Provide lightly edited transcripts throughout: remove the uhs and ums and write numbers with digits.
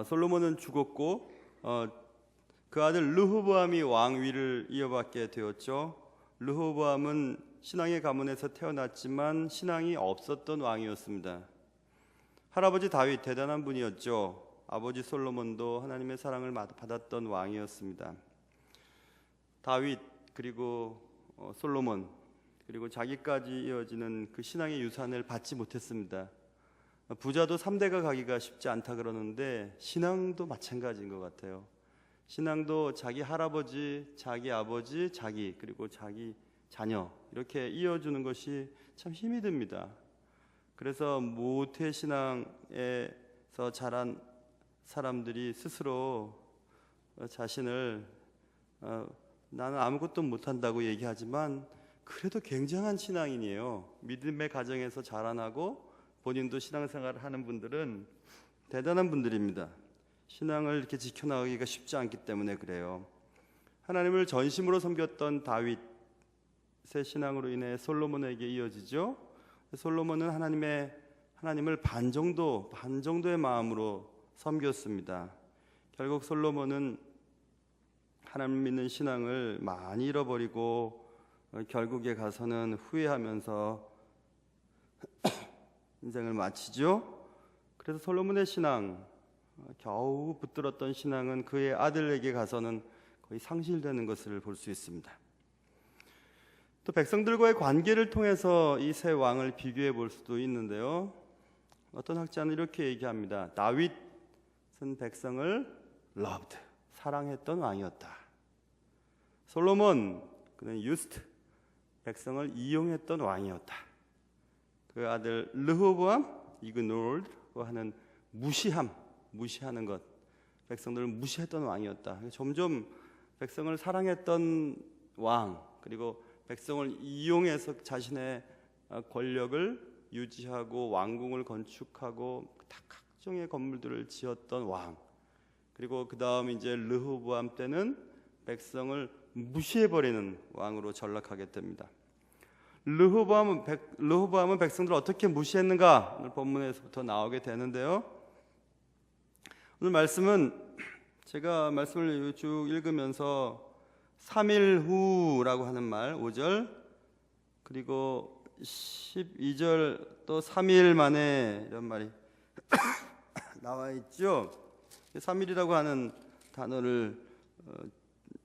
솔로몬은 죽었고 그 아들 르호보암이 왕위를 이어받게 되었죠. 르호보암은 신앙의 가문에서 태어났지만 신앙이 없었던 왕이었습니다. 할아버지 다윗 대단한 분이었죠. 아버지 솔로몬도 하나님의 사랑을 받았던 왕이었습니다. 다윗 그리고 솔로몬 그리고 자기까지 이어지는 그 신앙의 유산을 받지 못했습니다. 부자도 3대가 가기가 쉽지 않다 그러는데 신앙도 마찬가지인 것 같아요. 신앙도 자기 할아버지, 자기 아버지, 자기 그리고 자기 자녀 이렇게 이어주는 것이 참 힘이 듭니다. 그래서 모태신앙에서 자란 사람들이 스스로 자신을 나는 아무것도 못한다고 얘기하지만 그래도 굉장한 신앙인이에요. 믿음의 가정에서 자라나고 본인도 신앙생활을 하는 분들은 대단한 분들입니다. 신앙을 이렇게 지켜나가기가 쉽지 않기 때문에 그래요. 하나님을 전심으로 섬겼던 다윗의 신앙으로 인해 솔로몬에게 이어지죠. 솔로몬은 하나님을 반 정도의 마음으로 섬겼습니다. 결국 솔로몬은 하나님 믿는 신앙을 많이 잃어버리고 결국에 가서는 후회하면서 인생을 마치죠. 그래서 솔로몬의 신앙, 겨우 붙들었던 신앙은 그의 아들에게 가서는 거의 상실되는 것을 볼 수 있습니다. 또 백성들과의 관계를 통해서 이 세 왕을 비교해 볼 수도 있는데요. 어떤 학자는 이렇게 얘기합니다. 다윗은 백성을 loved, 사랑했던 왕이었다. 솔로몬, 그는 used, 백성을 이용했던 왕이었다. 그 아들 르호보암, ignored 하는 무시하는 것, 백성들을 무시했던 왕이었다. 점점 백성을 사랑했던 왕, 그리고 백성을 이용해서 자신의 권력을 유지하고 왕궁을 건축하고 각종의 건물들을 지었던 왕, 그리고 그 다음 이제 르호보암 때는 백성을 무시해버리는 왕으로 전락하게 됩니다. 르호보암은 백성들을 어떻게 무시했는가 오늘 본문에서부터 나오게 되는데요. 오늘 말씀은 제가 말씀을 쭉 읽으면서 3일 후라고 하는 말 5절 그리고 12절 또 3일 만에 이런 말이 나와 있죠. 3일이라고 하는 단어를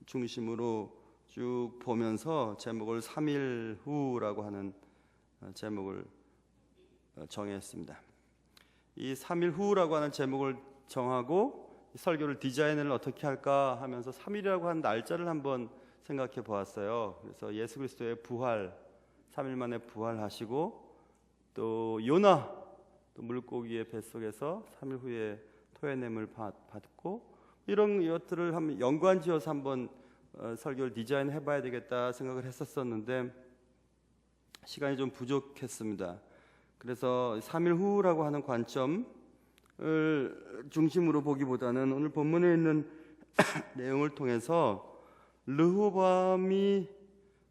중심으로 쭉 보면서 제목을 3일 후라고 하는 제목을 정했습니다. 이 3일 후라고 하는 제목을 정하고 설교를 디자인을 어떻게 할까 하면서 3일이라고 하는 날짜를 한번 생각해 보았어요. 그래서 예수 그리스도의 부활, 3일 만에 부활하시고 또 요나 또 물고기의 뱃속에서 3일 후에 토해냄을 받고 이런 것들을 한번 연관지어서 한번 설교를 디자인해 봐야 되겠다 생각을 했었는데 시간이 좀 부족했습니다. 그래서 3일 후라고 하는 관점을 중심으로 보기보다는 오늘 본문에 있는 내용을 통해서 르호보암이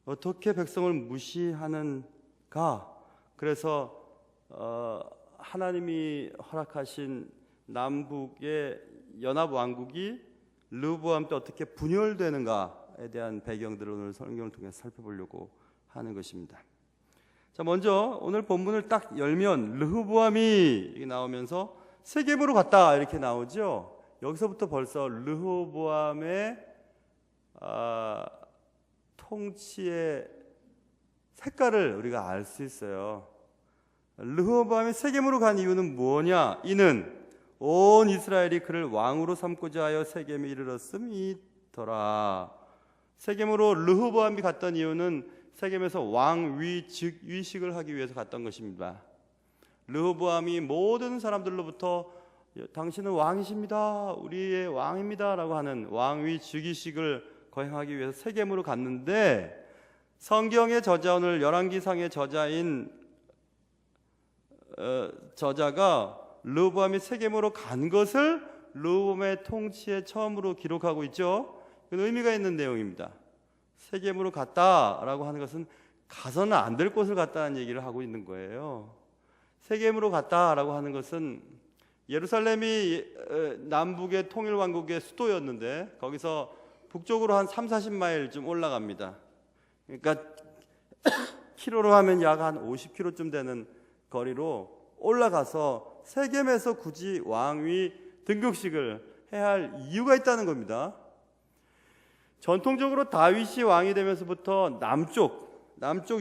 어떻게 백성을 무시하는가, 그래서 하나님이 허락하신 남북의 연합왕국이 르호보암 때 어떻게 분열되는가에 대한 배경들을 오늘 성경을 통해서 살펴보려고 하는 것입니다. 자, 먼저 오늘 본문을 딱 열면 르호보암이 이렇게 나오면서 세겜으로 갔다 이렇게 나오죠. 여기서부터 벌써 르호보암의 통치의 색깔을 우리가 알 수 있어요. 르호보암이 세겜으로 간 이유는 뭐냐? 이는 온 이스라엘이 그를 왕으로 삼고자 하여 세겜에 이르렀음이더라. 세겜으로 르호보암이 갔던 이유는 세겜에서 왕위 위식을 하기 위해서 갔던 것입니다. 르호보암이 모든 사람들로부터 당신은 왕이십니다, 우리의 왕입니다 라고 하는 왕위 즉위식을 거행하기 위해서 세겜으로 갔는데, 성경의 저자, 오늘 열왕기상의 저자인 저자가 르호보암이 세겜으로 간 것을 르호보암의 통치에 처음으로 기록하고 있죠. 그건 의미가 있는 내용입니다. 세겜으로 갔다라고 하는 것은 가서는 안 될 곳을 갔다는 얘기를 하고 있는 거예요. 세겜으로 갔다라고 하는 것은 예루살렘이 남북의 통일왕국의 수도였는데 거기서 북쪽으로 한 30-40마일 좀 올라갑니다. 그러니까 키로로 하면 약 한 50km쯤 되는 거리로 올라가서 세겜에서 굳이 왕위 등극식을 해야 할 이유가 있다는 겁니다. 전통적으로 다윗이 왕이 되면서부터 남쪽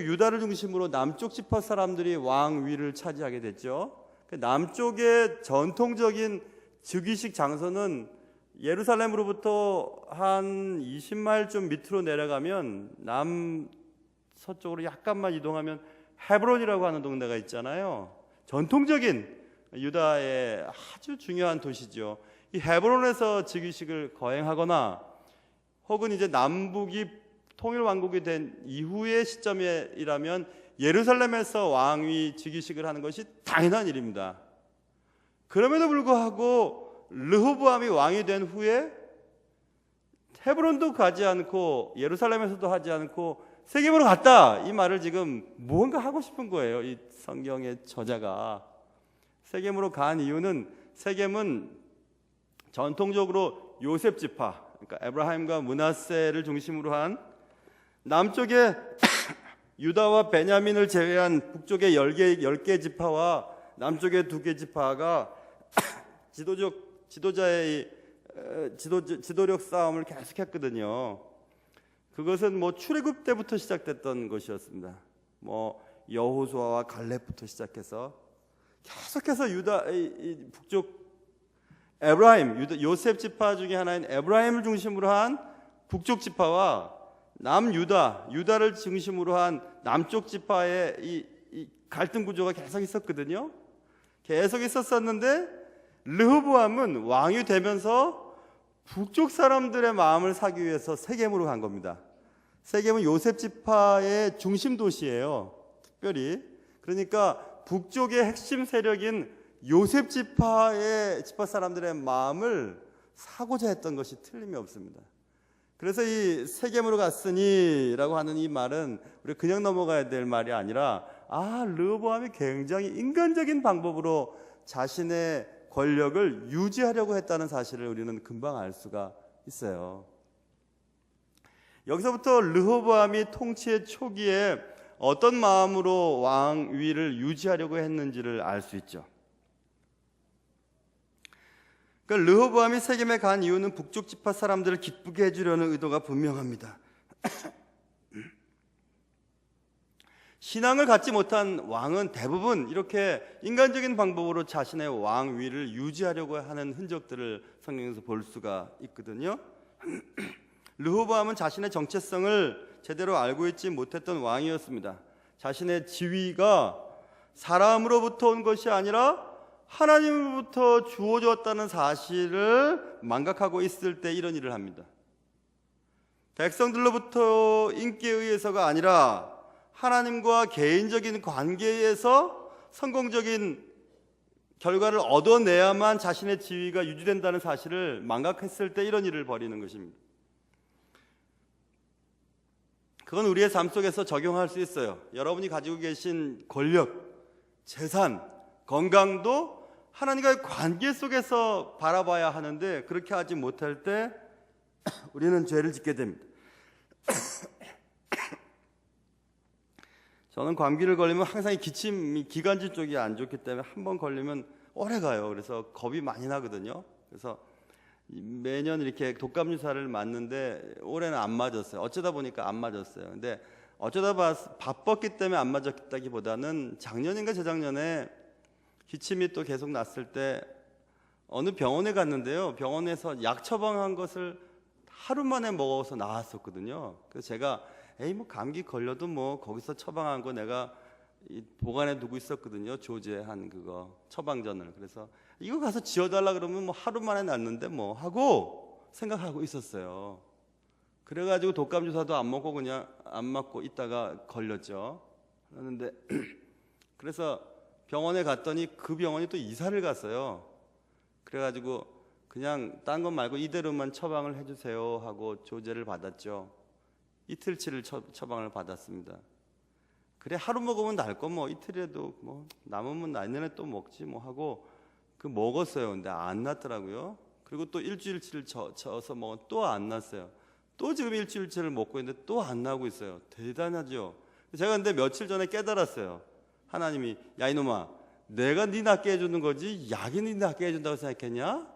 유다를 중심으로 남쪽 지파 사람들이 왕위를 차지하게 됐죠. 남쪽의 전통적인 즉위식 장소는 예루살렘으로부터 한 20마일 좀 밑으로 내려가면 남서쪽으로 약간만 이동하면 헤브론이라고 하는 동네가 있잖아요. 전통적인 유다의 아주 중요한 도시죠. 이 헤브론에서 즉위식을 거행하거나 혹은 이제 남북이 통일왕국이 된 이후의 시점이라면 예루살렘에서 왕위 즉위식을 하는 것이 당연한 일입니다. 그럼에도 불구하고 르호보암이 왕이 된 후에 헤브론도 가지 않고 예루살렘에서도 하지 않고 세겜으로 갔다, 이 말을 지금 무언가 하고 싶은 거예요. 이 성경의 저자가. 세겜으로 간 이유는 세겜은 전통적으로 요셉 지파, 그러니까 에브라임과 므낫세를 중심으로 한 남쪽의 유다와 베냐민을 제외한 북쪽의 10개 지파와 남쪽의 2개 지파가 지도력 싸움을 계속했거든요. 그것은 출애굽 때부터 시작됐던 것이었습니다. 여호수아와 갈렙부터 시작해서 계속해서 북쪽 에브라임, 요셉 지파 중에 하나인 에브라임을 중심으로 한 북쪽 지파와 유다를 중심으로 한 남쪽 지파의 이 갈등 구조가 계속 있었거든요. 계속 있었었는데 르호보암은 왕이 되면서 북쪽 사람들의 마음을 사기 위해서 세겜으로 간 겁니다. 세겜은 요셉 지파의 중심 도시예요. 특별히. 그러니까 북쪽의 핵심 세력인 요셉 지파 사람들의 마음을 사고자 했던 것이 틀림이 없습니다. 그래서 이 세겜으로 갔으니라고 하는 이 말은 우리 그냥 넘어가야 될 말이 아니라 르호보암이 굉장히 인간적인 방법으로 자신의 권력을 유지하려고 했다는 사실을 우리는 금방 알 수가 있어요. 여기서부터 르호보암이 통치의 초기에 어떤 마음으로 왕위를 유지하려고 했는지를 알 수 있죠. 그러니까 르호보암이 세겜에 간 이유는 북쪽 지파 사람들을 기쁘게 해주려는 의도가 분명합니다. 신앙을 갖지 못한 왕은 대부분 이렇게 인간적인 방법으로 자신의 왕위를 유지하려고 하는 흔적들을 성경에서 볼 수가 있거든요. 르호보암은 자신의 정체성을 제대로 알고 있지 못했던 왕이었습니다. 자신의 지위가 사람으로부터 온 것이 아니라 하나님으로부터 주어졌다는 사실을 망각하고 있을 때 이런 일을 합니다. 백성들로부터 인기에 의해서가 아니라 하나님과 개인적인 관계에서 성공적인 결과를 얻어내야만 자신의 지위가 유지된다는 사실을 망각했을 때 이런 일을 벌이는 것입니다. 그건 우리의 삶 속에서 적용할 수 있어요. 여러분이 가지고 계신 권력, 재산, 건강도 하나님과의 관계 속에서 바라봐야 하는데 그렇게 하지 못할 때 우리는 죄를 짓게 됩니다. 저는 감기를 걸리면 항상 이 기침이 기관지 쪽이 안 좋기 때문에 한 번 걸리면 오래 가요. 그래서 겁이 많이 나거든요. 그래서 매년 이렇게 독감 주사를 맞는데 올해는 안 맞았어요. 어쩌다 보니까 안 맞았어요. 근데 어쩌다 바빴기 때문에 안 맞았다기보다는 작년인가 재작년에 기침이 또 계속 났을 때 어느 병원에 갔는데요. 병원에서 약 처방한 것을 하루 만에 먹어서 나았었거든요. 그래서 제가 감기 걸려도 거기서 처방한 거 내가 보관해 두고 있었거든요. 조제한 그거 처방전을. 그래서 이거 가서 지어달라 그러면 하루 만에 낫는데 하고 생각하고 있었어요. 그래가지고 독감 주사도 안 먹고 그냥 안 맞고 있다가 걸렸죠. 그런데 그래서 병원에 갔더니 그 병원이 또 이사를 갔어요. 그래가지고 그냥 딴 건 말고 이대로만 처방을 해주세요 하고 조제를 받았죠. 이틀치를 처방을 받았습니다. 그래 하루 먹으면 날 거 이틀이라도 남으면 내년에 또 먹지 하고 그 먹었어요. 근데 안 났더라고요. 그리고 또 일주일치를 저어서 먹은 또 안 났어요. 또 지금 일주일치를 먹고 있는데 또 안 나고 있어요. 대단하죠. 제가 근데 며칠 전에 깨달았어요. 하나님이 야 이놈아, 내가 네 낫게 해주는 거지 약이 네 낫게 해준다고 생각했냐?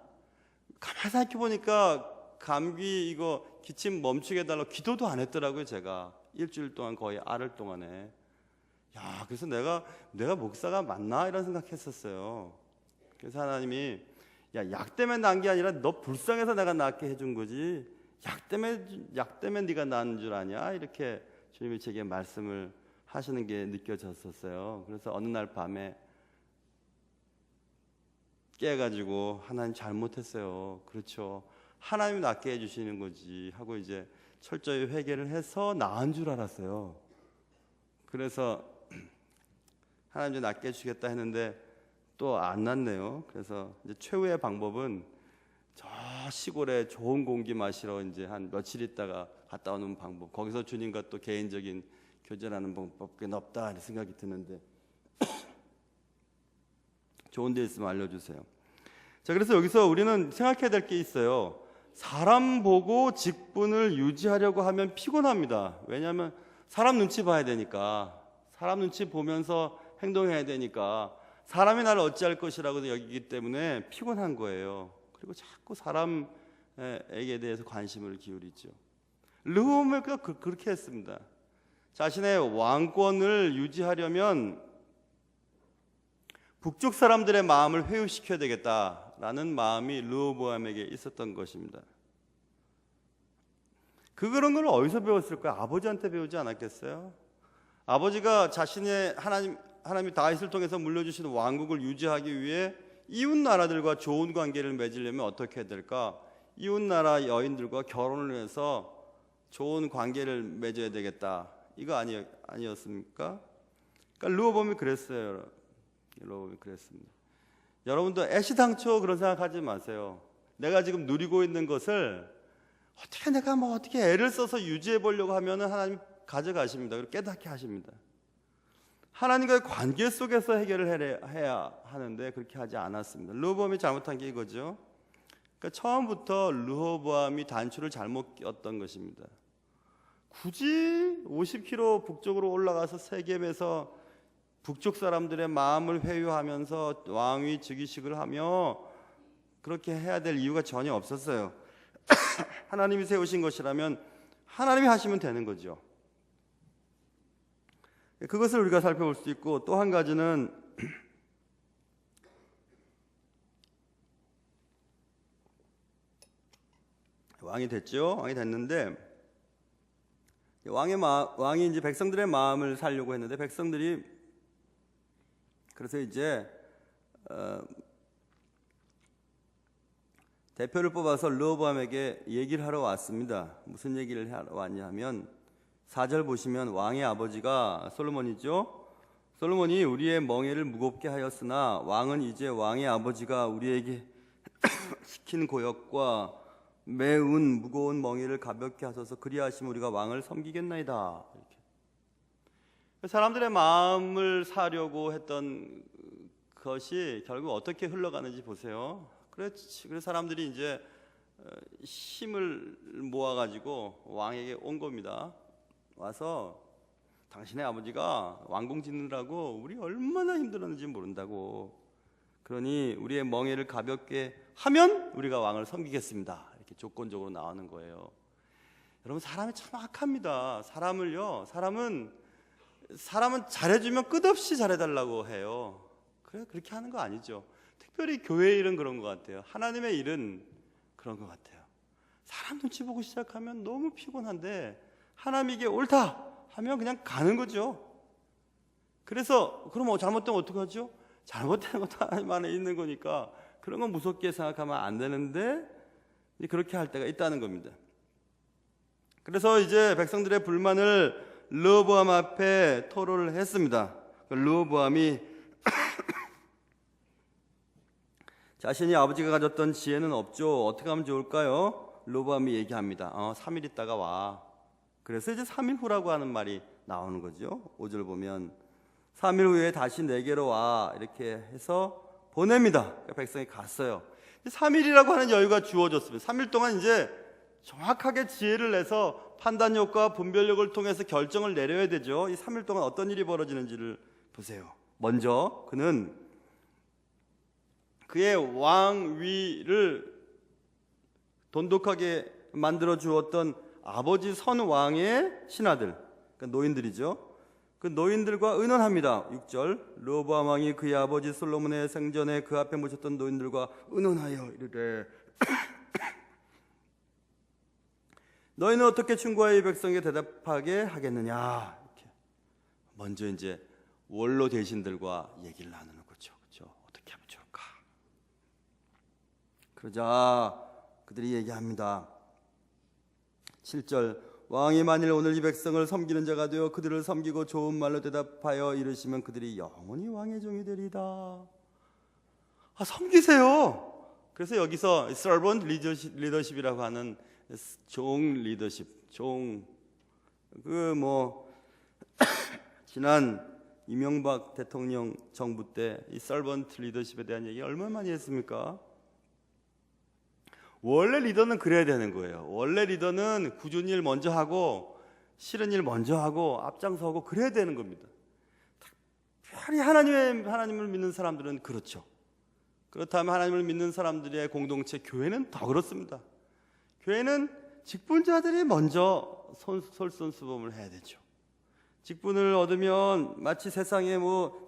가만히 생각해보니까 감기 이거 기침 멈추게 해달라고 기도도 안 했더라고요. 제가 일주일 동안 거의 알흘 동안에. 야, 그래서 내가 목사가 맞나 이런 생각했었어요. 그래서 하나님이 약 때문에 난 게 아니라 너 불쌍해서 내가 낫게 해준 거지 약 때문에 네가 난 줄 아냐 이렇게 주님이 제게 말씀을 하시는 게 느껴졌었어요. 그래서 어느 날 밤에 깨가지고 하나님 잘못했어요. 그렇죠. 하나님이 낫게 해주시는 거지 하고 이제 철저히 회개를 해서 나은 줄 알았어요. 그래서 하나님 낫게 해주겠다 했는데 또 안 낫네요. 그래서 이제 최후의 방법은 저 시골에 좋은 공기 마시러 이제 한 며칠 있다가 갔다 오는 방법. 거기서 주님과 또 개인적인 교제하는 방법밖에 없다 이런 생각이 드는데 좋은 데 있으면 알려주세요. 자, 그래서 여기서 우리는 생각해야 될 게 있어요. 사람 보고 직분을 유지하려고 하면 피곤합니다. 왜냐하면 사람 눈치 봐야 되니까, 사람 눈치 보면서 행동해야 되니까, 사람이 나를 어찌할 것이라고 여기기 때문에 피곤한 거예요. 그리고 자꾸 사람에게 대해서 관심을 기울이죠. 르호보암가 그렇게 했습니다. 자신의 왕권을 유지하려면 북쪽 사람들의 마음을 회유시켜야 되겠다라는 마음이 르호보암에게 있었던 것입니다. 그런 걸 어디서 배웠을까요? 아버지한테 배우지 않았겠어요? 아버지가 자신의 하나님이 다윗을 통해서 물려주신 왕국을 유지하기 위해 이웃 나라들과 좋은 관계를 맺으려면 어떻게 해야 될까? 이웃 나라 여인들과 결혼을 해서 좋은 관계를 맺어야 되겠다. 이거 아니었습니까? 그러니까 르호보암이 그랬어요. 르호보암이 그랬습니다. 여러분도 애시당초 그런 생각하지 마세요. 내가 지금 누리고 있는 것을 어떻게 애를 써서 유지해 보려고 하면은 하나님 가져가십니다. 그리고 깨닫게 하십니다. 하나님과의 관계 속에서 해결을 해야 하는데 그렇게 하지 않았습니다. 르호보암이 잘못한 게 이거죠. 그러니까 처음부터 르호보암이 단추를 잘못 꼈던 것입니다. 굳이 50km 북쪽으로 올라가서 세겜에서 북쪽 사람들의 마음을 회유하면서 왕위 즉위식을 하며 그렇게 해야 될 이유가 전혀 없었어요. 하나님이 세우신 것이라면 하나님이 하시면 되는 거죠. 그것을 우리가 살펴볼 수 있고, 또 한 가지는 왕이 됐죠. 왕이 됐는데 왕이 이제 백성들의 마음을 살려고 했는데 백성들이 그래서 이제 대표를 뽑아서 르호보암에게 얘기를 하러 왔습니다. 무슨 얘기를 하러 왔냐면 4절 보시면 왕의 아버지가 솔로몬이죠. 솔로몬이 우리의 멍에를 무겁게 하였으나 왕은 이제 왕의 아버지가 우리에게 시킨 고역과 매운 무거운 멍에를 가볍게 하소서 그리하시면 우리가 왕을 섬기겠나이다. 이렇게. 사람들의 마음을 사려고 했던 것이 결국 어떻게 흘러가는지 보세요. 그래서 사람들이 이제 힘을 모아가지고 왕에게 온 겁니다. 와서 당신의 아버지가 왕궁 짓느라고 우리 얼마나 힘들었는지 모른다고. 그러니 우리의 멍에를 가볍게 하면 우리가 왕을 섬기겠습니다. 이렇게 조건적으로 나오는 거예요. 여러분, 사람이 참 악합니다. 사람은 잘해주면 끝없이 잘해달라고 해요. 그렇게 하는 거 아니죠. 특별히 교회 일은 그런 것 같아요. 하나님의 일은 그런 것 같아요. 사람 눈치 보고 시작하면 너무 피곤한데 하나님 이게 옳다 하면 그냥 가는 거죠. 그래서 그럼 잘못되면 어떡하죠? 잘못된 것도 하나님 안에 있는 거니까 그런 건 무섭게 생각하면 안 되는데 그렇게 할 때가 있다는 겁니다. 그래서 이제 백성들의 불만을 르호보암 앞에 토로를 했습니다. 르호보암이 자신이 아버지가 가졌던 지혜는 없죠. 어떻게 하면 좋을까요? 르호보암이 얘기합니다. 3일 있다가 와. 그래서 이제 3일 후라고 하는 말이 나오는 거죠. 5절 보면 3일 후에 다시 내게로 와 이렇게 해서 보냅니다. 백성이 갔어요. 3일이라고 하는 여유가 주어졌습니다. 3일 동안 이제 정확하게 지혜를 내서 판단력과 분별력을 통해서 결정을 내려야 되죠. 이 3일 동안 어떤 일이 벌어지는지를 보세요. 먼저 그는 그의 왕위를 돈독하게 만들어 주었던 아버지 선 왕의 신하들, 그러니까 노인들이죠. 그 노인들과 의논합니다. 6절, 르호보암 왕이 그의 아버지 솔로몬의 생전에 그 앞에 모셨던 노인들과 의논하여 이르되 너희는 어떻게 충고하여 이 백성에게 대답하게 하겠느냐. 이렇게 먼저 이제 원로 대신들과 얘기를 나누는 거죠. 그렇죠? 어떻게 하면 좋을까? 그러자 그들이 얘기합니다. 7절, 왕이 만일 오늘 이 백성을 섬기는 자가 되어 그들을 섬기고 좋은 말로 대답하여 이르시면 그들이 영원히 왕의 종이 되리이다. 섬기세요. 그래서 여기서 servant leadership이라고 하는 종 리더십, 지난 이명박 대통령 정부 때 이 servant leadership에 대한 얘기 얼마나 많이 했습니까? 원래 리더는 그래야 되는 거예요. 원래 리더는 굳은 일 먼저 하고 싫은 일 먼저 하고 앞장서고 그래야 되는 겁니다. 특별히 하나님을 믿는 사람들은 그렇죠. 그렇다면 하나님을 믿는 사람들의 공동체 교회는 더 그렇습니다. 교회는 직분자들이 먼저 솔선수범을 해야 되죠. 직분을 얻으면 마치 세상에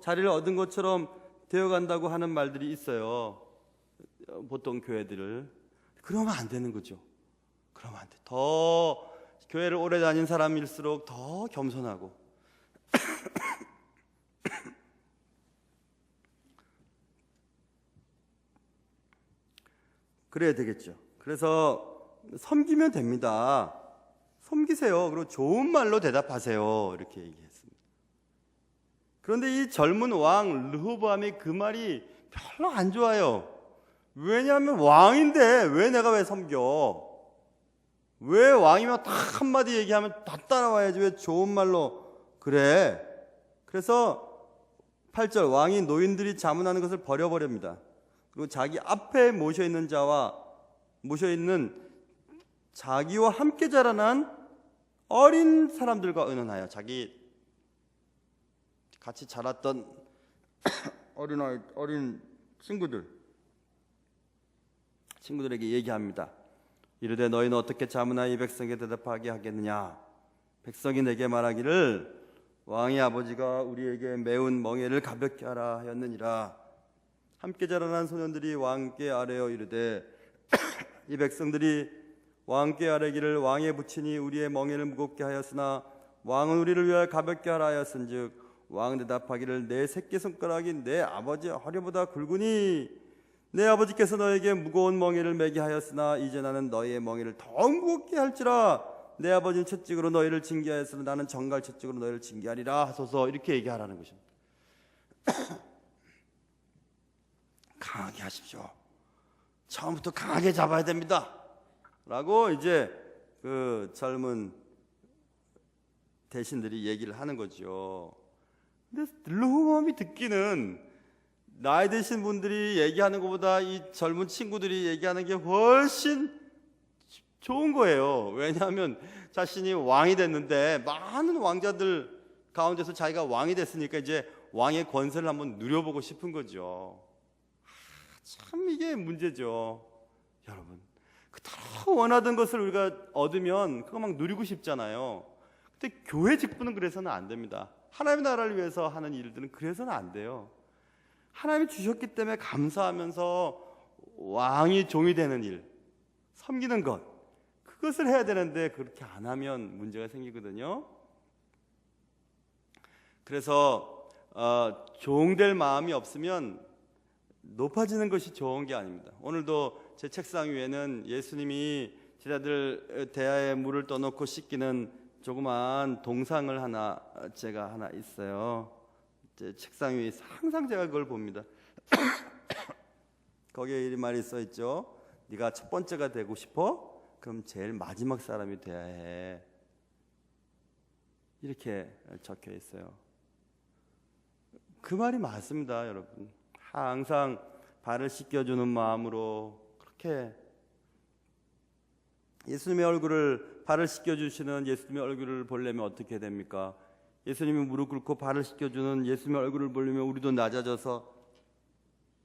자리를 얻은 것처럼 되어간다고 하는 말들이 있어요. 보통 교회들을. 그러면 안 되는 거죠. 그러면 안 돼. 더 교회를 오래 다닌 사람일수록 더 겸손하고 그래야 되겠죠. 그래서 섬기면 됩니다. 섬기세요. 그리고 좋은 말로 대답하세요. 이렇게 얘기했습니다. 그런데 이 젊은 왕 르호보암이 그 말이 별로 안 좋아요. 왜냐하면 왕인데 왜 섬겨? 왜 왕이면 딱 한마디 얘기하면 다 따라와야지 왜 좋은 말로 그래? 그래서 8절, 왕이 노인들이 자문하는 것을 버려버립니다. 그리고 자기 앞에 모셔있는 자기와 함께 자라난 어린 사람들과 의논하여 자기 같이 자랐던 어린 친구들에게 얘기합니다. 이르되 너희는 어떻게 자문하여 이 백성에게 대답하게 하겠느냐. 백성이 내게 말하기를 왕의 아버지가 우리에게 매운 멍에를 가볍게 하라 하였느니라. 함께 자라난 소년들이 왕께 아뢰어 이르되 이 백성들이 왕께 아뢰기를 왕의 부친이 우리의 멍에를 무겁게 하였으나 왕은 우리를 위하여 가볍게 하라 하였은즉 왕 대답하기를 내 새끼손가락이 내 아버지 허리보다 굵으니 내 아버지께서 너에게 무거운 멍에를 매게 하였으나 이제 나는 너희의 멍에를 더욱 무겁게 할지라. 내 아버지는 채찍으로 너희를 징계하였으나 나는 정갈 채찍으로 너희를 징계하리라 하소서. 이렇게 얘기하라는 것입니다. 강하게 하십시오. 처음부터 강하게 잡아야 됩니다. 라고 이제 그 젊은 대신들이 얘기를 하는 거죠. 근데 르호보암이 듣기는 나이 드신 분들이 얘기하는 것보다 이 젊은 친구들이 얘기하는 게 훨씬 좋은 거예요. 왜냐하면 자신이 왕이 됐는데 많은 왕자들 가운데서 자기가 왕이 됐으니까 이제 왕의 권세를 한번 누려보고 싶은 거죠. 참 이게 문제죠. 여러분, 그토록 원하던 것을 우리가 얻으면 그거 막 누리고 싶잖아요. 근데 교회 직분은 그래서는 안 됩니다. 하나님의 나라를 위해서 하는 일들은 그래서는 안 돼요. 하나님이 주셨기 때문에 감사하면서 왕이 종이 되는 일, 섬기는 것, 그것을 해야 되는데 그렇게 안 하면 문제가 생기거든요. 그래서 종될 마음이 없으면 높아지는 것이 좋은 게 아닙니다. 오늘도 제 책상 위에는 예수님이 제자들 대야에 물을 떠놓고 씻기는 조그마한 동상을 제가 하나 있어요. 제 책상 위에 항상 제가 그걸 봅니다. 거기에 이 말이 써 있죠. 네가 첫 번째가 되고 싶어? 그럼 제일 마지막 사람이 돼야 해. 이렇게 적혀 있어요. 그 말이 맞습니다, 여러분. 항상 발을 씻겨주는 마음으로 그렇게 예수님의 얼굴을, 발을 씻겨주시는 예수님의 얼굴을 보려면 어떻게 됩니까? 예수님이 무릎 꿇고 발을 씻겨주는 예수님의 얼굴을 보려면 우리도 낮아져서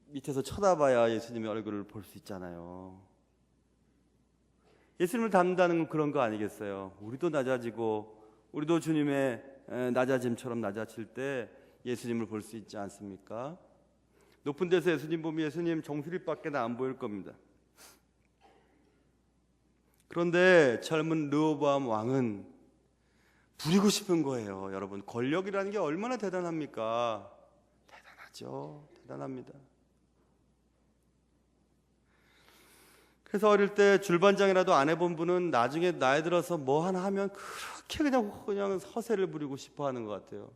밑에서 쳐다봐야 예수님의 얼굴을 볼 수 있잖아요. 예수님을 닮는다는 건 그런 거 아니겠어요? 우리도 낮아지고 우리도 주님의 낮아짐처럼 낮아질 때 예수님을 볼 수 있지 않습니까? 높은 데서 예수님 보면 예수님 정수리밖에 안 보일 겁니다. 그런데 젊은 르호보암 왕은 부리고 싶은 거예요. 여러분, 권력이라는 게 얼마나 대단합니까? 대단하죠. 대단합니다. 그래서 어릴 때 줄반장이라도 안 해본 분은 나중에 나이 들어서 뭐 하나 하면 그렇게 그냥 허세를 부리고 싶어 하는 것 같아요.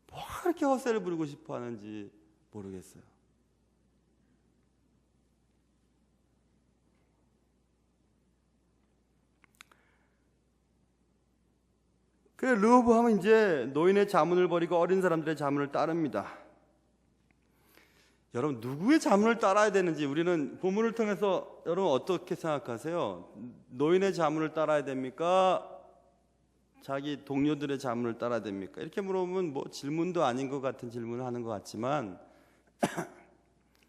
뭐 그렇게 허세를 부리고 싶어 하는지 모르겠어요. 그래, 르호보암은 이제 노인의 자문을 버리고 어린 사람들의 자문을 따릅니다. 여러분, 누구의 자문을 따라야 되는지 우리는 본문을 통해서 여러분 어떻게 생각하세요? 노인의 자문을 따라야 됩니까? 자기 동료들의 자문을 따라야 됩니까? 이렇게 물어보면 뭐 질문도 아닌 것 같은 질문을 하는 것 같지만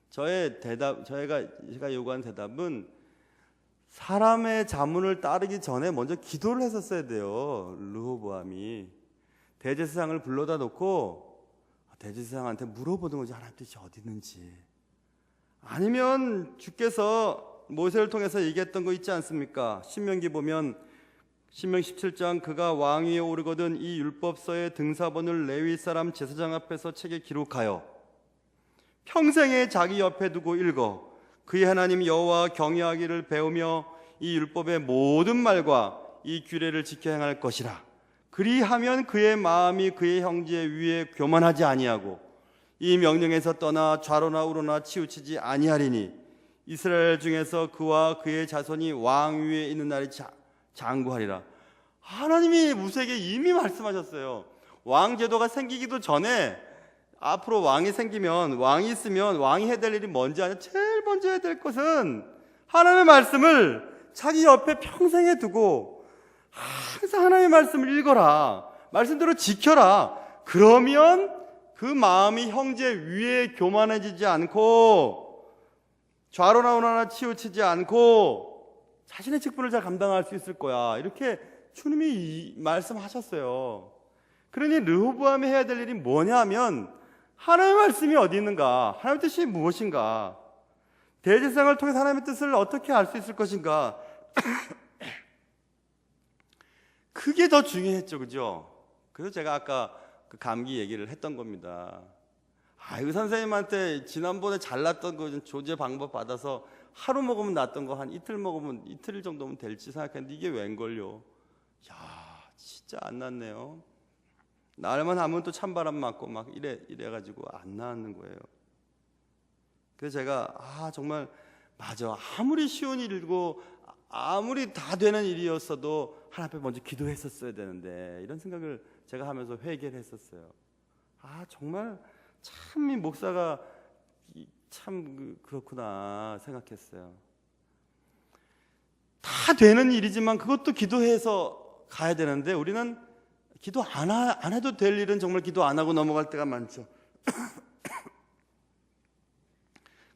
제가 요구한 대답은 사람의 자문을 따르기 전에 먼저 기도를 했었어야 돼요. 르호보암이 대제사장을 불러다 놓고 대제사장한테 물어보는 거지, 하나님 뜻이 어디 있는지. 아니면 주께서 모세를 통해서 얘기했던 거 있지 않습니까? 신명기 보면 신명 17장 그가 왕위에 오르거든 이 율법서의 등사본을 레위 사람 제사장 앞에서 책에 기록하여 평생에 자기 옆에 두고 읽어 그의 하나님 여호와 경외하기를 배우며 이 율법의 모든 말과 이 규례를 지켜 행할 것이라. 그리하면 그의 마음이 그의 형제 위에 교만하지 아니하고 이 명령에서 떠나 좌로나 우로나 치우치지 아니하리니 이스라엘 중에서 그와 그의 자손이 왕 위에 있는 날이 장구하리라. 하나님이 모세에게 이미 말씀하셨어요. 왕 제도가 생기기도 전에 앞으로 왕이 생기면, 왕이 있으면 왕이 해야 될 일이 뭔지 아냐? 제일 먼저 해야 될 것은 하나님의 말씀을 자기 옆에 평생에 두고 항상 하나님의 말씀을 읽어라. 말씀대로 지켜라. 그러면 그 마음이 형제 위에 교만해지지 않고 좌로나 우로나 치우치지 않고 자신의 직분을 잘 감당할 수 있을 거야. 이렇게 주님이 말씀하셨어요. 그러니 르호보암이 해야 될 일이 뭐냐면 하나님의 말씀이 어디 있는가? 하나님의 뜻이 무엇인가? 대제사장을 통해 하나님의 뜻을 어떻게 알 수 있을 것인가? 그게 더 중요했죠, 그죠? 그래서 제가 아까 그 감기 얘기를 했던 겁니다. 의사 선생님한테 지난번에 잘났던 거 조제 방법 받아서 하루 먹으면 낫던 거 한 이틀 먹으면 이틀 정도면 될지 생각했는데 이게 웬걸요? 야, 진짜 안 낫네요. 날만 하면 또 찬바람 맞고 막 이래가지고 안 나는 거예요. 그래서 제가 정말 맞아. 아무리 쉬운 일이고 아무리 다 되는 일이었어도 하나님 앞에 먼저 기도했었어야 되는데 이런 생각을 제가 하면서 회개를 했었어요. 정말 참 이 목사가 참 그렇구나 생각했어요. 다 되는 일이지만 그것도 기도해서 가야 되는데 우리는 기도 안 해도 될 일은 정말 기도 안 하고 넘어갈 때가 많죠.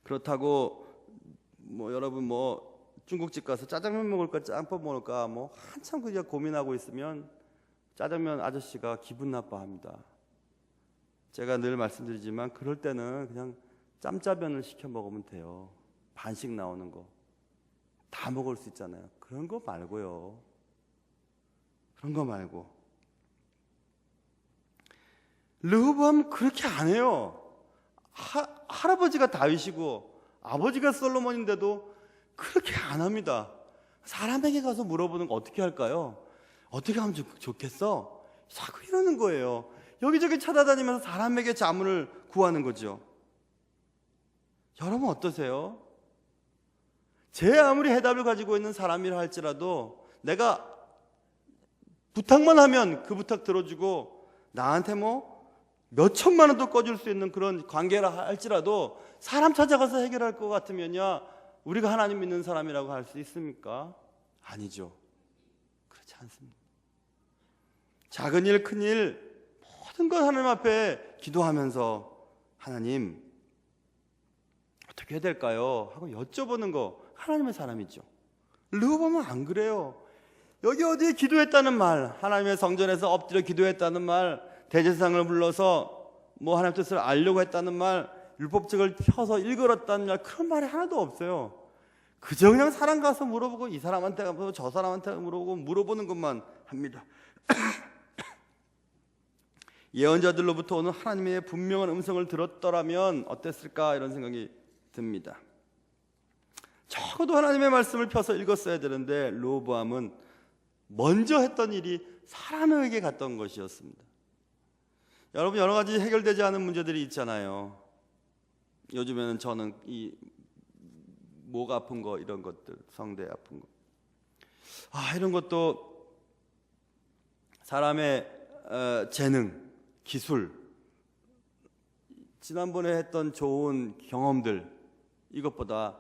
그렇다고 여러분 중국집 가서 짜장면 먹을까 짬뽕 먹을까 한참 그냥 고민하고 있으면 짜장면 아저씨가 기분 나빠합니다. 제가 늘 말씀드리지만 그럴 때는 그냥 짬짜면을 시켜 먹으면 돼요. 반씩 나오는 거 다 먹을 수 있잖아요. 그런 거 말고요. 그런 거 말고 르호보암 그렇게 안 해요. 할아버지가 다윗이고 아버지가 솔로몬인데도 그렇게 안 합니다. 사람에게 가서 물어보는 거 어떻게 할까요? 어떻게 하면 좋겠어? 자꾸 이러는 거예요. 여기저기 찾아다니면서 사람에게 자문을 구하는 거죠. 여러분 어떠세요? 제 아무리 해답을 가지고 있는 사람이라 할지라도 내가 부탁만 하면 그 부탁 들어주고 나한테 몇 천만 원도 꺼줄 수 있는 그런 관계라 할지라도 사람 찾아가서 해결할 것 같으면야 우리가 하나님 믿는 사람이라고 할 수 있습니까? 아니죠. 그렇지 않습니다. 작은 일, 큰 일, 모든 것 하나님 앞에 기도하면서 하나님 어떻게 해야 될까요? 하고 여쭤보는 거 하나님의 사람이죠. 르호보암은 안 그래요. 여기 어디에 기도했다는 말, 하나님의 성전에서 엎드려 기도했다는 말, 대제사장을 불러서 뭐 하나님 뜻을 알려고 했다는 말, 율법책을 펴서 읽어렸다는 말, 그런 말이 하나도 없어요. 그저 그냥 사람 가서 물어보고 이 사람한테 가서 저 사람한테 물어보고 물어보는 것만 합니다. 예언자들로부터 오는 하나님의 분명한 음성을 들었더라면 어땠을까 이런 생각이 듭니다. 적어도 하나님의 말씀을 펴서 읽었어야 되는데 르호보암은 먼저 했던 일이 사람에게 갔던 것이었습니다. 여러분, 여러 가지 해결되지 않은 문제들이 있잖아요. 요즘에는 저는 이 목 아픈 거 이런 것들, 성대 아픈 거, 이런 것도 사람의 재능, 기술, 지난번에 했던 좋은 경험들, 이것보다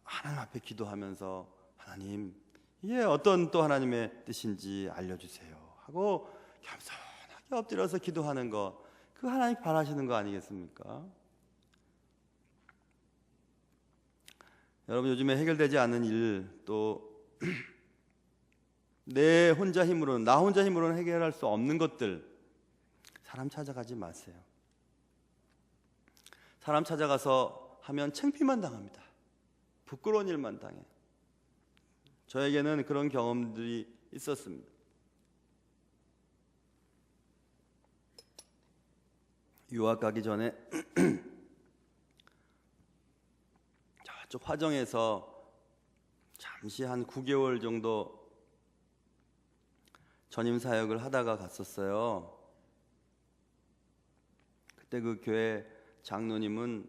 하나님 앞에 기도하면서 하나님, 이게 어떤 또 하나님의 뜻인지 알려주세요 하고 겸손하게 엎드려서 기도하는 거, 그 하나님 바라시는 거 아니겠습니까? 여러분, 요즘에 해결되지 않는 일, 또 나 혼자 힘으로는 해결할 수 없는 것들, 사람 찾아가지 마세요. 사람 찾아가서 하면 창피만 당합니다. 부끄러운 일만 당해요. 저에게는 그런 경험들이 있었습니다. 유학 가기 전에 저쪽 화정에서 잠시 한 9개월 정도 전임 사역을 하다가 갔었어요. 그때 그 교회 장로님은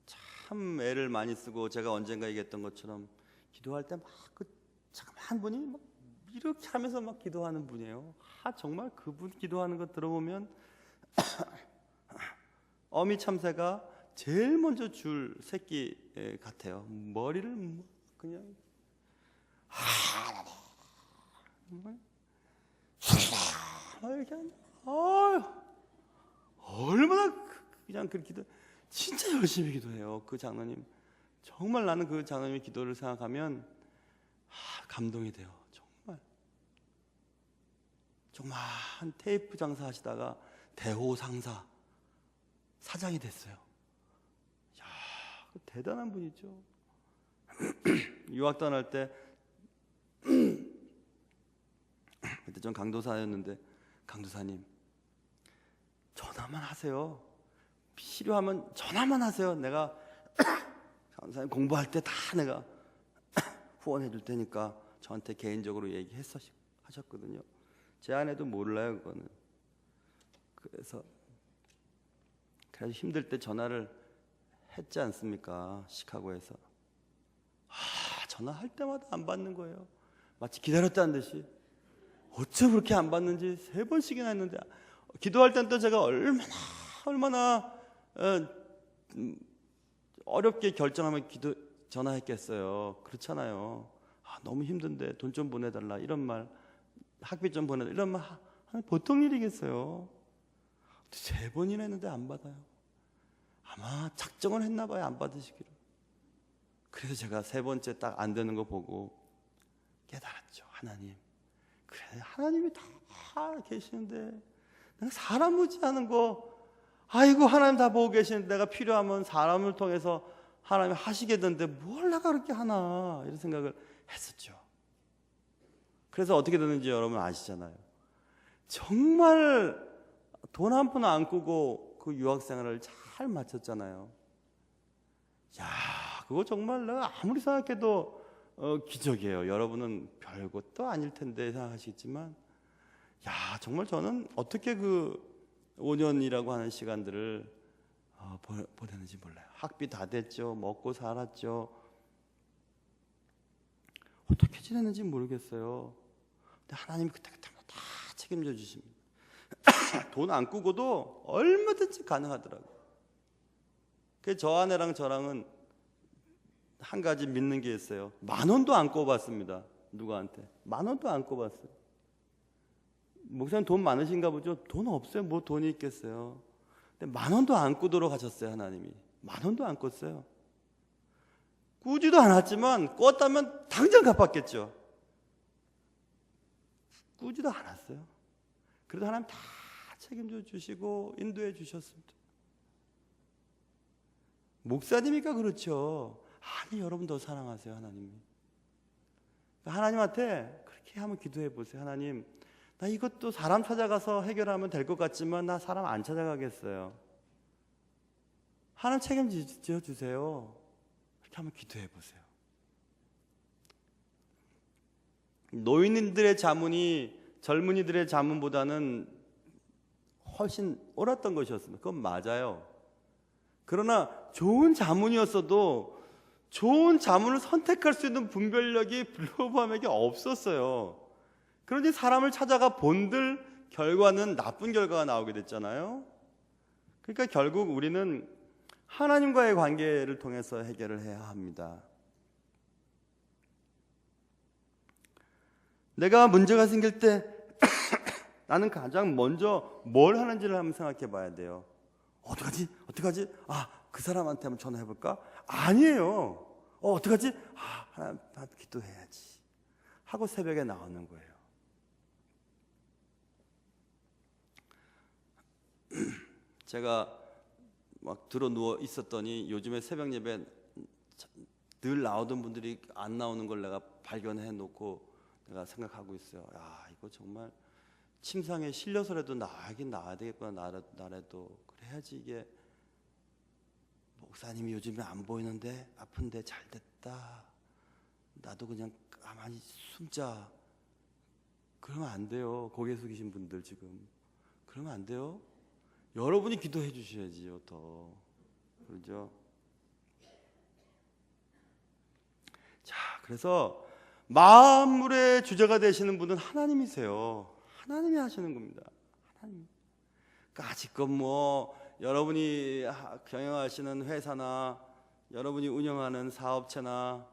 참 애를 많이 쓰고, 제가 언젠가 얘기했던 것처럼 기도할 때 막 그 한 분이 막 이렇게 하면서 막 기도하는 분이에요. 정말 그분 기도하는 거 들어보면 어미 참새가 제일 먼저 줄 새끼 같아요. 머리를 그냥 이렇게 얼마나 그냥 그 기도, 진짜 열심히 기도해요. 그 장로님, 정말 나는 그 장로님의 기도를 생각하면 감동이 돼요. 정말 한 테이프 장사 하시다가 대호상사 사장이 됐어요. 이야, 대단한 분이죠. 유학 떠날 때 그때 전 강도사였는데, 강도사님 전화만 하세요. 필요하면 전화만 하세요. 내가 강도사님 공부할 때 다 내가 후원해 줄 테니까 저한테 개인적으로 얘기하셨거든요. 제 아내도 몰라요, 그거는. 그래서 힘들 때 전화를 했지 않습니까? 시카고에서. 전화할 때마다 안 받는 거예요. 마치 기다렸다는 듯이. 어쩜 그렇게 안 받는지 3번씩이나 했는데, 기도할 땐 또 제가 얼마나 어렵게 결정하면 전화했겠어요. 그렇잖아요. 너무 힘든데 돈 좀 보내달라 이런 말, 학비 좀 보내달라 이런 말 보통 일이겠어요. 3번이나 했는데 안 받아요. 아마 작정을 했나 봐요, 안 받으시기를. 그래서 제가 3번째 딱 안 되는 거 보고 깨달았죠. 하나님, 그래, 하나님이 다 계시는데 내가 사람 무지하는 거, 하나님 다 보고 계시는데 내가 필요하면 사람을 통해서 하나님이 하시겠는데 뭘 내가 그렇게 하나, 이런 생각을 했었죠. 그래서 어떻게 됐는지 여러분 아시잖아요. 정말 돈 한 푼 안 꾸고 그 유학생활을 잘 마쳤잖아요. 그거 정말 내가 아무리 생각해도 기적이에요. 여러분은 별것도 아닐 텐데 생각하시겠지만, 정말 저는 어떻게 그 5년이라고 하는 시간들을 보냈는지 몰라요. 학비 다 됐죠. 먹고 살았죠. 어떻게 지냈는지 모르겠어요. 근데 하나님이 그때마다 다 책임져 주십니다. 돈 안 꾸고도 얼마든지 가능하더라고요. 그래서 저 아내랑 저랑은 한 가지 믿는 게 있어요. 10,000원도 안 꿔봤습니다. 누구한테 10,000원도 안 꿔봤어요. 목사님 돈 많으신가 보죠? 돈 없어요. 뭐 돈이 있겠어요. 근데 10,000원도 안 꾸도록 하셨어요. 하나님이 10,000원도 안 꿨어요. 꾸지도 않았지만 꿨다면 당장 갚았겠죠. 꾸지도 않았어요. 그래도 하나님 다 책임져 주시고 인도해 주셨습니다. 목사님이니까 그렇죠. 아니, 여러분 더 사랑하세요. 하나님이. 하나님한테 그렇게 한번 기도해 보세요. 하나님, 나 이것도 사람 찾아가서 해결하면 될 것 같지만 나 사람 안 찾아가겠어요. 하나님 책임져 주세요. 이렇게 한번 기도해 보세요. 노인들의 자문이 젊은이들의 자문보다는 훨씬 옳았던 것이었습니다. 그건 맞아요. 그러나 좋은 자문이었어도 좋은 자문을 선택할 수 있는 분별력이 르호보암에게 없었어요. 그런데 사람을 찾아가 본들 결과는 나쁜 결과가 나오게 됐잖아요. 그러니까 결국 우리는 하나님과의 관계를 통해서 해결을 해야 합니다. 내가 문제가 생길 때 나는 가장 먼저 뭘 하는지를 한번 생각해 봐야 돼요. 어떡하지? 그 사람한테 한번 전화해 볼까? 아니에요. 어떡하지? 하나님 기도해야지 하고 새벽에 나오는 거예요. 제가 막 들어 누워 있었더니 요즘에 새벽 예배 늘 나오던 분들이 안 나오는 걸 내가 발견해 놓고 내가 생각하고 있어요. 이거 정말 침상에 실려서라도 나가긴 나와야 되겠구나. 나라도 그래야지. 이게 목사님이 요즘에 안 보이는데 아픈데 잘 됐다. 나도 그냥 가만히 숨자. 그러면 안 돼요. 고개 숙이신 분들 지금 그러면 안 돼요. 여러분이 기도해 주셔야지요. 더 그렇죠. 자, 그래서 만물의 주제가 되시는 분은 하나님이세요. 하나님이 하시는 겁니다. 하나님. 그러니까 지껏 뭐 여러분이 경영하시는 회사나 여러분이 운영하는 사업체나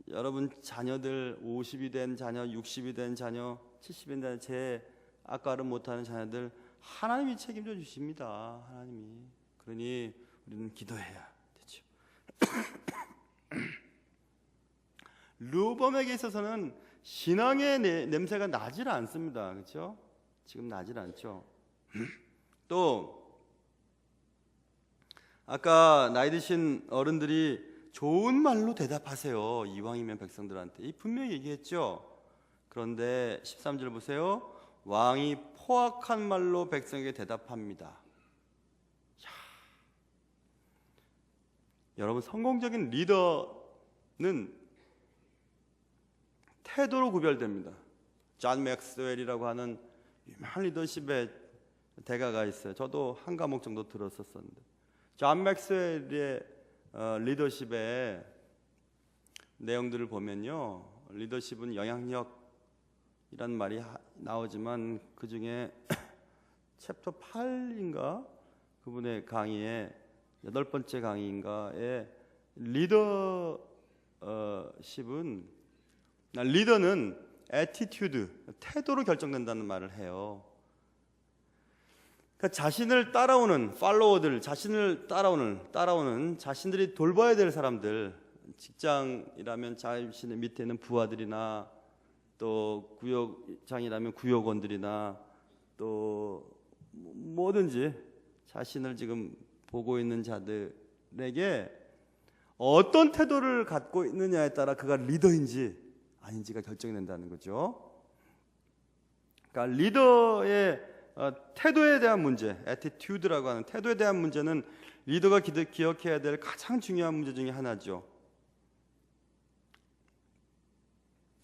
여러분 자녀들 50이 된 자녀, 60이 된 자녀, 70이 된 제 아까는 못하는 자녀들 하나님이 책임져 주십니다. 하나님이. 그러니 우리는 기도해야 되죠. 르호보암에게 있어서는 신앙의 냄새가 나질 않습니다. 그렇죠? 지금 나질 않죠. 또 아까 나이 드신 어른들이 좋은 말로 대답하세요. 이왕이면 백성들한테. 이 분명히 얘기했죠. 그런데 13절 보세요. 왕이 포악한 말로 백성에게 대답합니다. 여러분, 성공적인 리더는 태도로 구별됩니다. 존 맥스웰이라고 하는 유명한 리더십의 대가가 있어요. 저도 한 과목 정도 들었었는데 존 맥스웰의 리더십의 내용들을 보면요, 리더십은 영향력이란 말이 나오지만 그 중에 챕터 8인가 그분의 강의에 8번째 강의인가에 리더는 attitude, 태도로 결정된다는 말을 해요. 그러니까 자신을 따라오는 팔로워들, 자신을 따라오는 자신들이 돌봐야 될 사람들, 직장이라면 자신의 밑에 있는 부하들이나 또 구역장이라면 구역원들이나 또 뭐든지 자신을 지금 보고 있는 자들에게 어떤 태도를 갖고 있느냐에 따라 그가 리더인지 아닌지가 결정된다는 거죠. 그러니까 리더의 태도에 대한 문제, attitude라고 하는 태도에 대한 문제는 리더가 기억해야 될 가장 중요한 문제 중에 하나죠.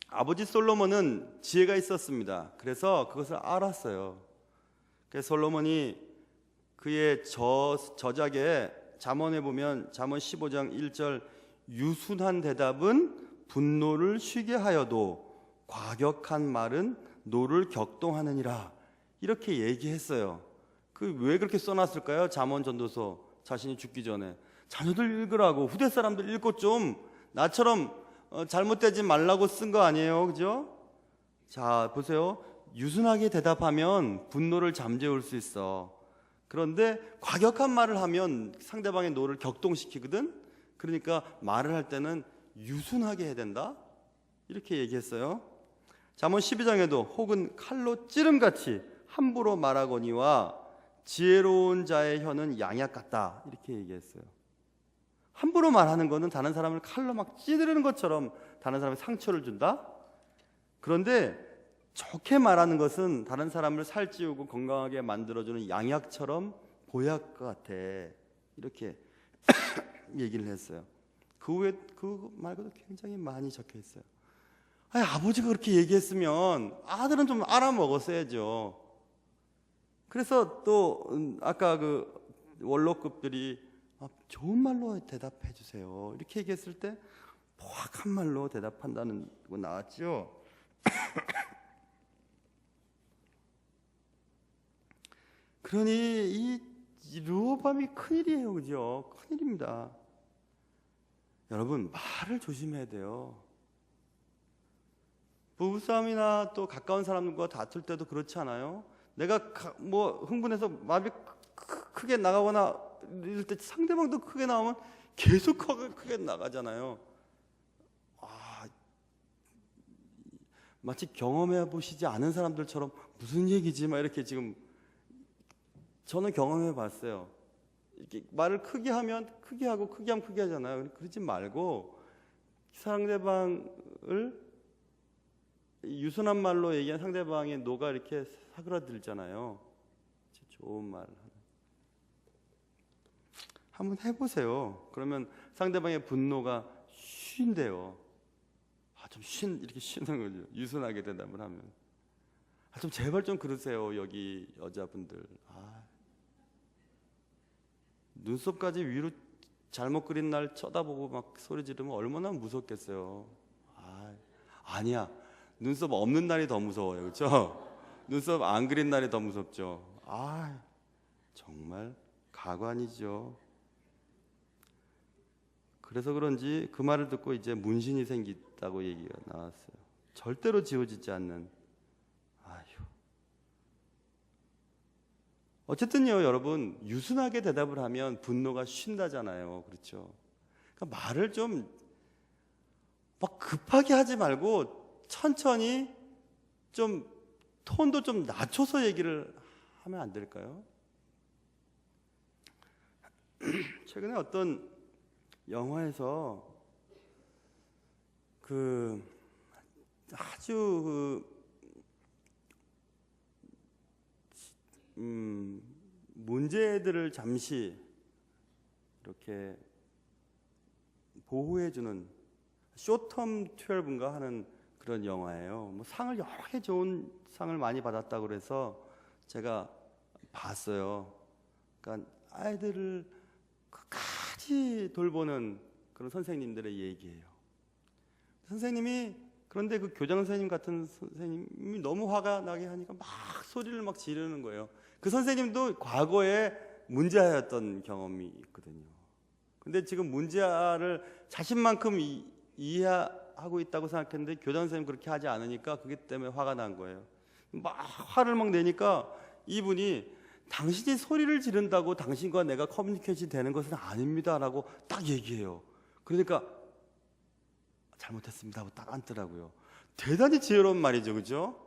아버지 솔로몬은 지혜가 있었습니다. 그래서 그것을 알았어요. 그래서 솔로몬이 그의 저작에 잠언에 보면 잠언 15장 1절 유순한 대답은 분노를 쉬게 하여도 과격한 말은 노를 격동하느니라, 이렇게 얘기했어요. 왜 그렇게 써놨을까요? 잠언 전도서 자신이 죽기 전에 자녀들 읽으라고, 후대 사람들 읽고 좀 나처럼 잘못되지 말라고 쓴 거 아니에요, 그죠? 자, 보세요. 유순하게 대답하면 분노를 잠재울 수 있어. 그런데 과격한 말을 하면 상대방의 노를 격동시키거든. 그러니까 말을 할 때는 유순하게 해야 된다, 이렇게 얘기했어요. 잠언 12장에도 혹은 칼로 찌름같이 함부로 말하거니와 지혜로운 자의 혀는 양약 같다, 이렇게 얘기했어요. 함부로 말하는 거는 다른 사람을 칼로 막 찌르는 것처럼 다른 사람에 상처를 준다. 그런데 좋게 말하는 것은 다른 사람을 살찌우고 건강하게 만들어주는 양약처럼 보약 같아, 이렇게 얘기를 했어요. 그 후에 그 말고도 굉장히 많이 적혀 있어요. 아니, 아버지가 그렇게 얘기했으면 아들은 좀 알아먹었어야죠. 그래서 또 아까 그 원로급들이 좋은 말로 대답해 주세요, 이렇게 얘기했을 때 포악한 말로 대답한다는 거 나왔죠. 그러니 이 르호보암이 큰일이에요, 그죠? 큰일입니다. 여러분, 말을 조심해야 돼요. 부부싸움이나 또 가까운 사람들과 다툴 때도 그렇지 않아요? 내가 뭐 흥분해서 말이 크게 나가거나 이럴 때 상대방도 크게 나오면 계속 크게 나가잖아요. 마치 경험해 보시지 않은 사람들처럼 무슨 얘기지 막 이렇게 지금 저는 경험해 봤어요. 이렇게 말을 크게 하면 크게 하고 크게 하면 크게 하잖아요. 그러지 말고 상대방을 유순한 말로 얘기한 상대방의 노가 이렇게 사그라들잖아요. 좋은 말을 한번 해보세요. 그러면 상대방의 분노가 쉰대요. 이렇게 쉬는 거죠. 유순하게 대답을 하면. 좀 제발 좀 그러세요, 여기 여자분들. 눈썹까지 위로 잘못 그린 날 쳐다보고 막 소리 지르면 얼마나 무섭겠어요. 아니야. 눈썹 없는 날이 더 무서워요, 그렇죠? 눈썹 안 그린 날이 더 무섭죠. 정말 가관이죠. 그래서 그런지 그 말을 듣고 이제 문신이 생겼다고 얘기가 나왔어요. 절대로 지워지지 않는. 어쨌든요, 여러분, 유순하게 대답을 하면 분노가 쉰다잖아요, 그렇죠? 그러니까 말을 좀 막 급하게 하지 말고 천천히 좀 톤도 좀 낮춰서 얘기를 하면 안 될까요? 최근에 어떤 영화에서 아주 문제들을 잠시 이렇게 보호해주는 쇼텀 12인가 하는 그런 영화예요. 상을 여러 개 좋은 상을 많이 받았다고 그래서 제가 봤어요. 그러니까 아이들을 끝까지 돌보는 그런 선생님들의 얘기예요. 선생님이 그런데 그 교장 선생님 같은 선생님이 너무 화가 나게 하니까 막 소리를 막 지르는 거예요. 그 선생님도 과거에 문제아였던 경험이 있거든요. 근데 지금 문제아를 자신만큼 이해하고 있다고 생각했는데 교장 선생님 그렇게 하지 않으니까 그게 때문에 화가 난 거예요. 막 화를 막 내니까 이분이 당신이 소리를 지른다고 당신과 내가 커뮤니케이션이 되는 것은 아닙니다 라고 딱 얘기해요. 그러니까 잘못했습니다 하고 딱 앉더라고요. 대단히 지혜로운 말이죠, 그죠?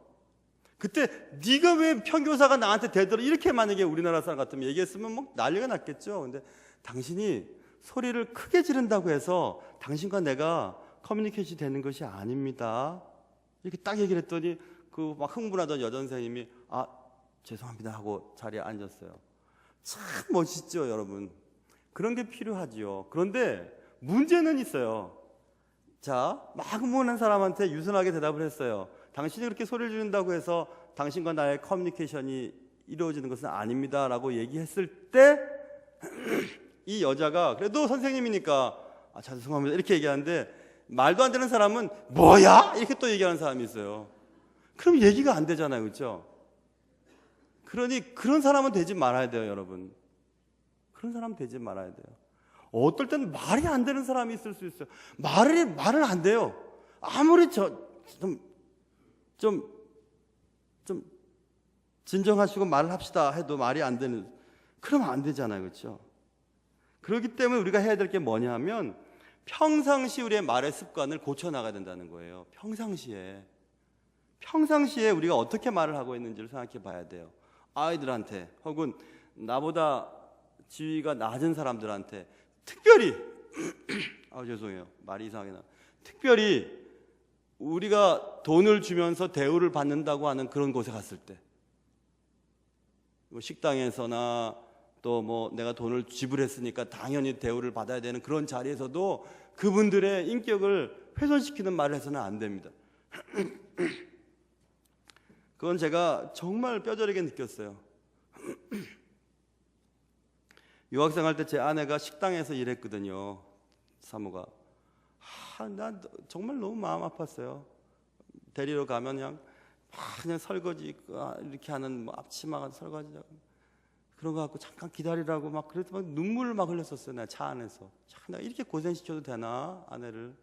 그때 네가 왜 평교사가 나한테 대들어, 이렇게 만약에 우리나라 사람 같으면 얘기했으면 뭐 난리가 났겠죠. 근데 당신이 소리를 크게 지른다고 해서 당신과 내가 커뮤니케이션이 되는 것이 아닙니다, 이렇게 딱 얘기를 했더니 그 막 흥분하던 여전 선생님이 죄송합니다 하고 자리에 앉았어요. 참 멋있죠, 여러분. 그런 게 필요하지요. 그런데 문제는 있어요. 자, 막 흥분한 사람한테 유순하게 대답을 했어요. 당신이 그렇게 소리를 지른다고 해서 당신과 나의 커뮤니케이션이 이루어지는 것은 아닙니다 라고 얘기했을 때 이 여자가 그래도 선생님이니까 죄송합니다 이렇게 얘기하는데, 말도 안 되는 사람은 뭐야? 이렇게 또 얘기하는 사람이 있어요. 그럼 얘기가 안 되잖아요, 그렇죠? 그러니 그런 사람은 되지 말아야 돼요, 여러분. 그런 사람 되지 말아야 돼요. 어떨 때는 말이 안 되는 사람이 있을 수 있어요. 말을 안 돼요. 아무리 좀 진정하시고 말을 합시다 해도 말이 안 되는, 그러면 안 되잖아요. 그렇죠? 그렇기 때문에 우리가 해야 될 게 뭐냐 하면 평상시 우리의 말의 습관을 고쳐나가야 된다는 거예요. 평상시에 우리가 어떻게 말을 하고 있는지를 생각해 봐야 돼요. 아이들한테 혹은 나보다 지위가 낮은 사람들한테 특별히 죄송해요. 말이 이상하게 나. 특별히 우리가 돈을 주면서 대우를 받는다고 하는 그런 곳에 갔을 때, 식당에서나 또 뭐 내가 돈을 지불했으니까 당연히 대우를 받아야 되는 그런 자리에서도 그분들의 인격을 훼손시키는 말을 해서는 안 됩니다. 그건 제가 정말 뼈저리게 느꼈어요. 유학생활 때 제 아내가 식당에서 일했거든요. 사모가. 난 정말 너무 마음 아팠어요. 데리러 가면 그냥 설거지 이렇게 하는 앞치마가 설거지하고 그런 거 갖고 잠깐 기다리라고 막 그래도 막 눈물을 막 흘렸었어요. 내가 차 안에서. 내가 이렇게 고생시켜도 되나 아내를.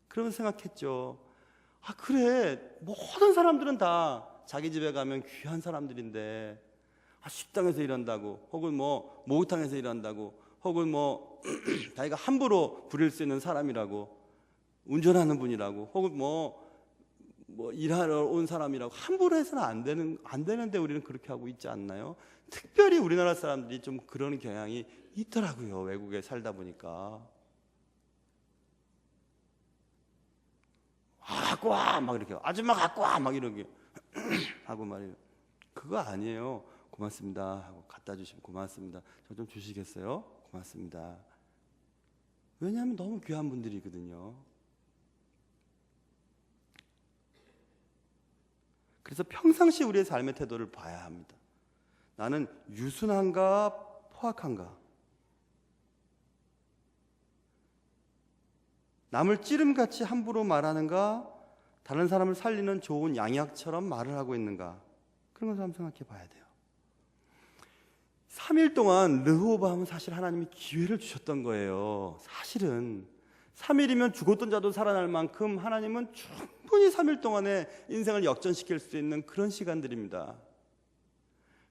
그러면 생각했죠. 그래, 모든 사람들은 다 자기 집에 가면 귀한 사람들인데 식당에서 일한다고 혹은 뭐 목욕탕에서 일한다고 혹은 뭐 자기가 함부로 부릴 수 있는 사람이라고, 운전하는 분이라고 혹은 뭐 일하러 온 사람이라고 함부로 해서는 안 되는데 우리는 그렇게 하고 있지 않나요? 특별히 우리나라 사람들이 좀 그런 경향이 있더라고요. 외국에 살다 보니까. 갖고 와! 막 이렇게. 아줌마 갖고 와! 막 이렇게 하고 말이에요. 그거 아니에요. 고맙습니다 하고 갖다 주시면 고맙습니다. 저 좀 주시겠어요? 고맙습니다. 왜냐하면 너무 귀한 분들이거든요. 그래서 평상시 우리의 삶의 태도를 봐야 합니다. 나는 유순한가 포악한가? 남을 찌름같이 함부로 말하는가? 다른 사람을 살리는 좋은 양약처럼 말을 하고 있는가? 그런 것을 한번 생각해 봐야 돼요. 3일 동안 르호보암은 사실 하나님이 기회를 주셨던 거예요. 사실은 3일이면 죽었던 자도 살아날 만큼 하나님은 충분히 3일 동안에 인생을 역전시킬 수 있는 그런 시간들입니다.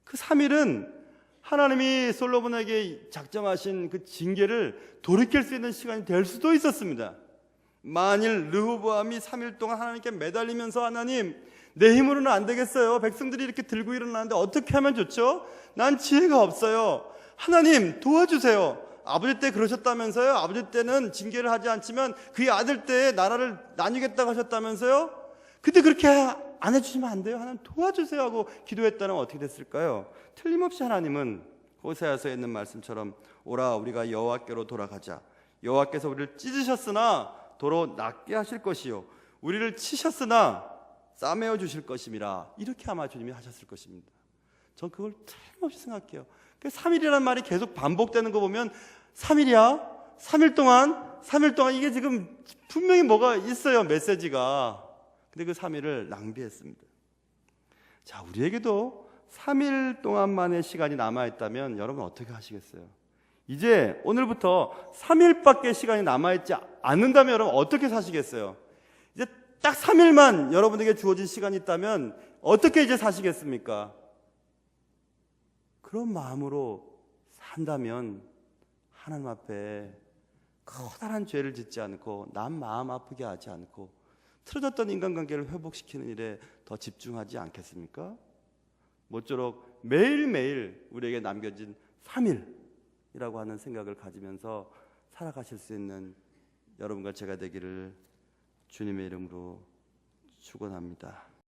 그 3일은 하나님이 솔로몬에게 작정하신 그 징계를 돌이킬 수 있는 시간이 될 수도 있었습니다. 만일 르호보암이 3일 동안 하나님께 매달리면서 하나님, 내 힘으로는 안 되겠어요. 백성들이 이렇게 들고 일어나는데 어떻게 하면 좋죠? 난 지혜가 없어요. 하나님 도와주세요. 아버지 때 그러셨다면서요? 아버지 때는 징계를 하지 않지만 그의 아들 때에 나라를 나누겠다고 하셨다면서요? 근데 그렇게 안 해주시면 안 돼요. 하나님 도와주세요 하고 기도했다면 어떻게 됐을까요? 틀림없이 하나님은 호세아서에 있는 말씀처럼 오라 우리가 여호와께로 돌아가자. 여호와께서 우리를 찢으셨으나 도로 낫게 하실 것이요 우리를 치셨으나 싸매어 주실 것임이라. 이렇게 아마 주님이 하셨을 것입니다. 전 그걸 틀림없이 생각해요. 3일이라는 말이 계속 반복되는 거 보면 3일이야? 3일 동안 이게 지금 분명히 뭐가 있어요. 메시지가. 근데 그 3일을 낭비했습니다. 자, 우리에게도 3일 동안만의 시간이 남아있다면 여러분 어떻게 하시겠어요? 이제 오늘부터 3일밖에 시간이 남아있지 않는다면 여러분 어떻게 사시겠어요? 이제 딱 3일만 여러분에게 주어진 시간이 있다면 어떻게 이제 사시겠습니까? 그런 마음으로 산다면 하나님 앞에 커다란 죄를 짓지 않고 남 마음 아프게 하지 않고 틀어졌던 인간관계를 회복시키는 일에 더 집중하지 않겠습니까? 모쪼록 매일매일 우리에게 남겨진 3일이라고 하는 생각을 가지면서 살아가실 수 있는 여러분과 제가 되기를 주님의 이름으로 축원합니다.